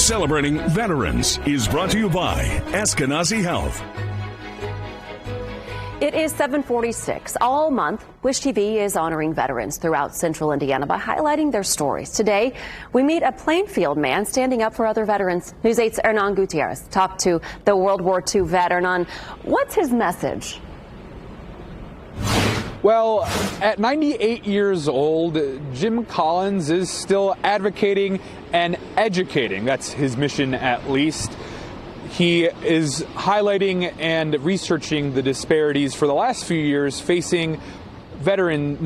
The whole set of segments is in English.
Celebrating Veterans is brought to you by Eskenazi Health. It is 7:46. All month, Wish TV is honoring veterans throughout central Indiana by highlighting their stories. Today, we meet a Plainfield man standing up for other veterans. News 8's Hernan Gutierrez talked to the World War II vet. Hernan, what's his message? Well, at 98 years old, Jim Collins is still advocating and educating. That's his mission, at least. He is highlighting and researching the disparities for the last few years facing veterans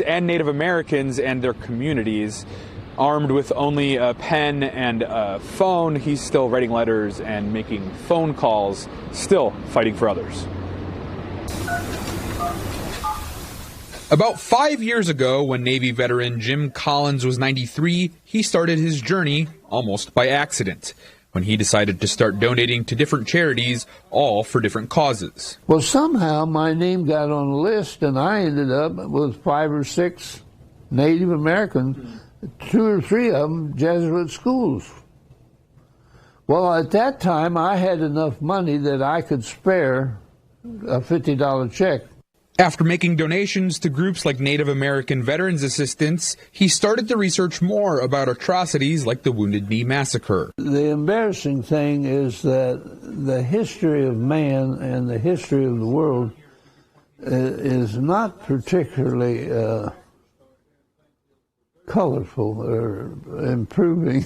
and Native Americans and their communities. Armed with only a pen and a phone, he's still writing letters and making phone calls, still fighting for others. About 5 years ago, when Navy veteran Jim Collins was 93, he started his journey almost by accident, when he decided to start donating to different charities, all for different causes. Well, somehow my name got on the list, and I ended up with 5 or 6 Native American, 2 or 3 of them Jesuit schools. Well, at that time, I had enough money that I could spare a $50 check. After making donations to groups like Native American Veterans Assistance, he started to research more about atrocities like the Wounded Knee Massacre. The embarrassing thing is that the history of man and the history of the world is not particularly colorful or improving.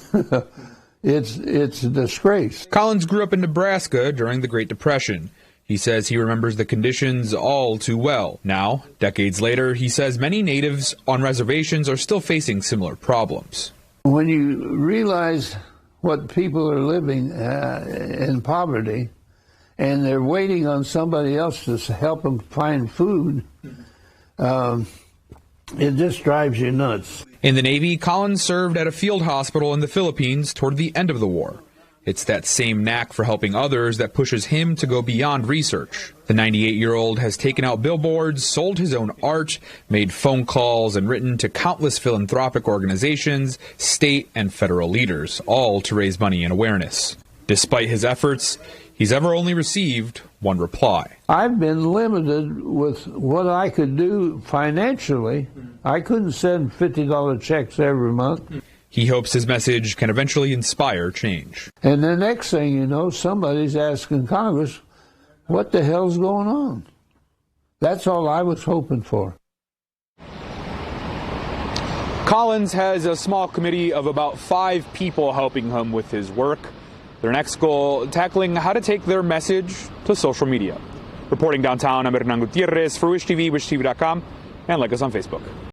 It's a disgrace. Collins grew up in Nebraska during the Great Depression. He says he remembers the conditions all too well. Now, decades later, he says many natives on reservations are still facing similar problems. When you realize what people are living in poverty, and they're waiting on somebody else to help them find food, it just drives you nuts. In the Navy, Collins served at a field hospital in the Philippines toward the end of the war. It's that same knack for helping others that pushes him to go beyond research. The 98-year-old has taken out billboards, sold his own art, made phone calls, and written to countless philanthropic organizations, state and federal leaders, all to raise money and awareness. Despite his efforts, he's ever only received one reply. I've been limited with what I could do financially. I couldn't send $50 checks every month. He hopes his message can eventually inspire change. And the next thing you know, somebody's asking Congress, what the hell's going on? That's all I was hoping for. Collins has a small committee of about 5 people helping him with his work. Their next goal, tackling how to take their message to social media. Reporting downtown, I'm Hernan Gutierrez for Wish TV, wishtv.com, and like us on Facebook.